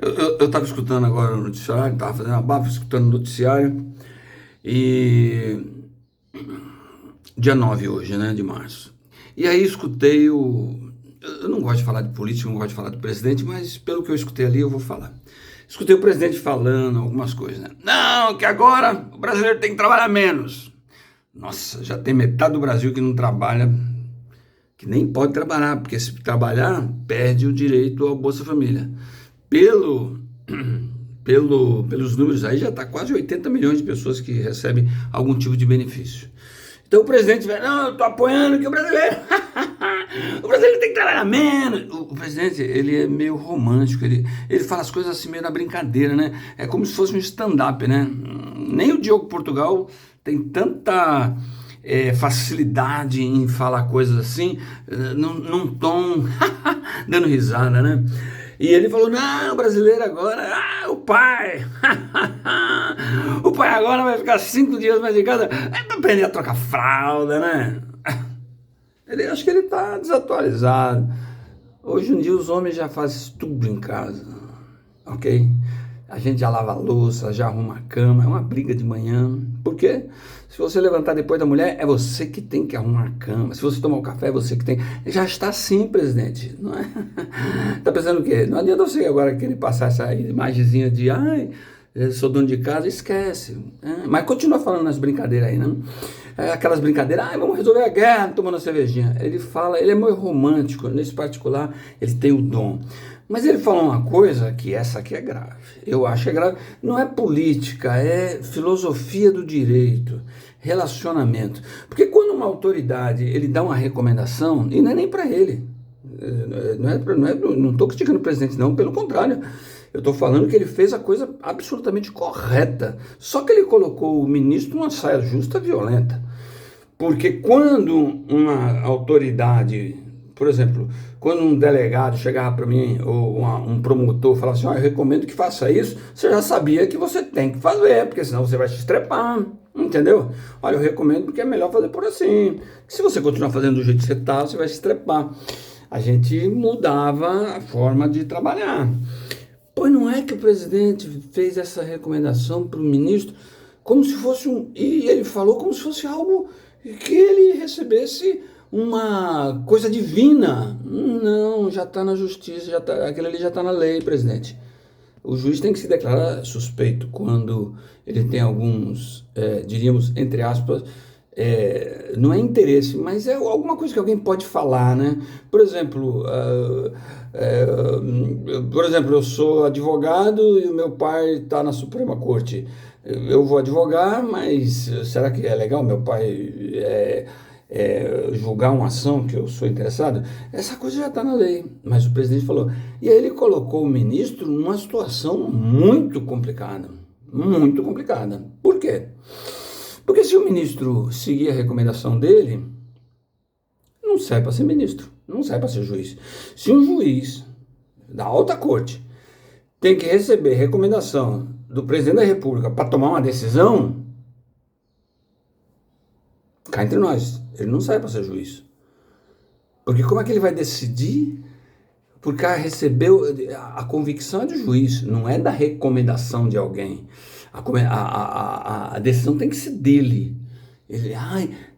Eu estava escutando agora o noticiário, estava fazendo uma bafo, escutando o noticiário, e dia 9 hoje, né, de março. E aí escutei o... Eu não gosto de falar de política, não gosto de falar do presidente, mas pelo que eu escutei ali eu vou falar. Escutei o presidente falando algumas coisas, né? Não, que agora o brasileiro tem que trabalhar menos. Nossa, já tem metade do Brasil que não trabalha, que nem pode trabalhar, porque se trabalhar, perde o direito ao Bolsa Família. Pelo, pelos números aí, já está quase 80 milhões de pessoas que recebem algum tipo de benefício. Então o presidente vai, não, eu estou apoiando que o brasileiro, o brasileiro tem que trabalhar menos. O presidente, ele é meio romântico, ele fala as coisas assim meio na brincadeira, né? É como se fosse um stand-up, né? Nem o Diogo Portugal tem tanta facilidade em falar coisas assim, num tom dando risada, né? E ele falou, não, o brasileiro agora, o pai, o pai agora vai ficar 5 dias mais em casa, é pra aprender a trocar fralda, né? Acho que ele tá desatualizado. Hoje em dia os homens já fazem tudo em casa, ok? A gente já lava a louça, já arruma a cama, é uma briga de manhã. Por quê? Se você levantar depois da mulher, é você que tem que arrumar a cama. Se você tomar o café, é você que tem. Já está assim, presidente, não é? Tá pensando o quê? Não adianta você agora querer passar essa imagenzinha de, ai, eu sou dono de casa, esquece. Mas continua falando nas brincadeiras aí, né? Aquelas brincadeiras, vamos resolver a guerra tomando uma cervejinha. Ele fala, ele é meio romântico, nesse particular, ele tem o dom. Mas ele falou uma coisa que essa aqui é grave. Eu acho que é grave. Não é política, é filosofia do direito, relacionamento. Porque quando uma autoridade ele dá uma recomendação, e não é nem para ele, não estou criticando o presidente, não, pelo contrário. Eu estou falando que ele fez a coisa absolutamente correta. Só que ele colocou o ministro numa saia justa violenta. Porque quando uma autoridade, por exemplo, quando um delegado chegava para mim, ou um promotor falava assim, eu recomendo que faça isso, você já sabia que você tem que fazer, porque senão você vai se estrepar, entendeu? Olha, eu recomendo porque é melhor fazer por assim. Se você continuar fazendo do jeito que você está, você vai se estrepar. A gente mudava a forma de trabalhar. Pois não é que o presidente fez essa recomendação para o ministro como se fosse e ele falou como se fosse algo que ele recebesse uma coisa divina. Não, já está na justiça, aquilo ali já está na lei, presidente. O juiz tem que se declarar suspeito quando ele tem alguns, diríamos, entre aspas, não é interesse, mas é alguma coisa que alguém pode falar, né? Por exemplo, eu sou advogado e o meu pai está na Suprema Corte. Eu vou advogar, mas será que é legal meu pai julgar uma ação que eu sou interessado? Essa coisa já está na lei, mas o presidente falou. E aí ele colocou o ministro numa situação muito complicada, muito complicada. Por quê? Porque se o ministro seguir a recomendação dele, não serve para ser ministro, não serve para ser juiz. Se um juiz da alta corte tem que receber recomendação do presidente da República para tomar uma decisão, cá entre nós, ele não serve para ser juiz. Porque como é que ele vai decidir? Porque recebeu a convicção é do juiz, não é da recomendação de alguém. A decisão tem que ser dele. Ele,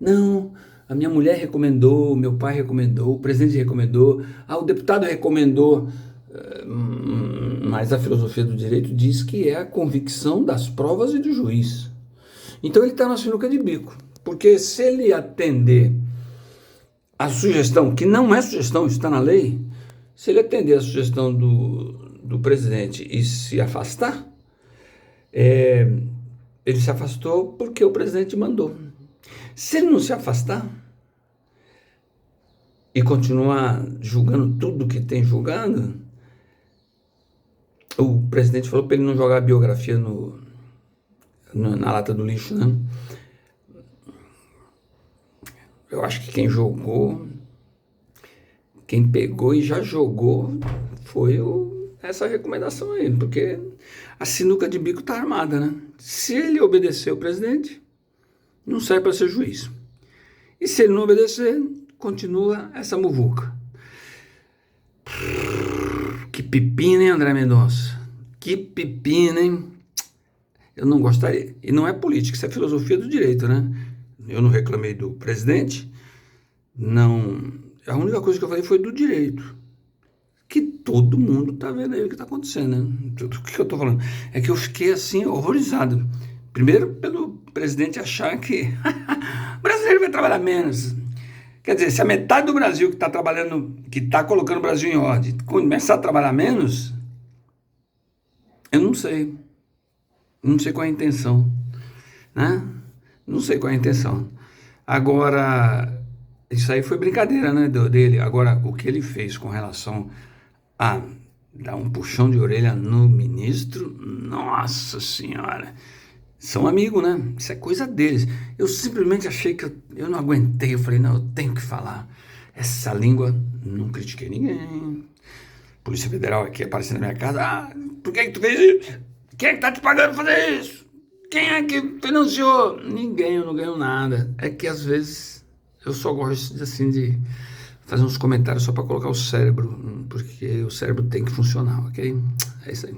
não, a minha mulher recomendou, meu pai recomendou, o presidente recomendou, o deputado recomendou. Mas a filosofia do direito diz que é a convicção das provas e do juiz. Então ele está na sinuca de bico. Porque se ele atender a sugestão, que não é sugestão, está na lei, se ele atender a sugestão do presidente e se afastar, ele se afastou porque o presidente mandou. Se ele não se afastar e continuar julgando tudo que tem julgado, o presidente falou para ele não jogar a biografia na lata do lixo, né? Eu acho que quem pegou e já jogou foi essa recomendação aí, porque a sinuca de bico está armada, né? Se ele obedecer o presidente, não serve para ser juiz. E se ele não obedecer, continua essa muvuca. Que pepino, hein, André Mendonça? Que pepino, hein? Eu não gostaria. E não é política, isso é filosofia do direito, né? Eu não reclamei do presidente, não. A única coisa que eu falei foi do direito. Que todo mundo tá vendo aí o que tá acontecendo, né? O que eu tô falando? É que eu fiquei assim, horrorizado. Primeiro, pelo presidente achar que o brasileiro vai trabalhar menos. Quer dizer, se a metade do Brasil que está trabalhando, que está colocando o Brasil em ordem, começar a trabalhar menos, eu não sei. Não sei qual é a intenção, né? Não sei qual é a intenção. Agora, isso aí foi brincadeira, né, dele. Agora, o que ele fez com relação a dar um puxão de orelha no ministro, nossa senhora, são amigos, né? Isso é coisa deles. Eu simplesmente achei que eu não aguentei. Eu falei, não, eu tenho que falar. Essa língua, não critiquei ninguém. Polícia Federal aqui aparecendo na minha casa. Ah, por que tu fez isso? Quem é que tá te pagando pra fazer isso? Quem é que financiou? Ninguém, eu não ganho nada. É que às vezes eu só gosto assim de fazer uns comentários só para colocar o cérebro, porque o cérebro tem que funcionar, ok? É isso aí.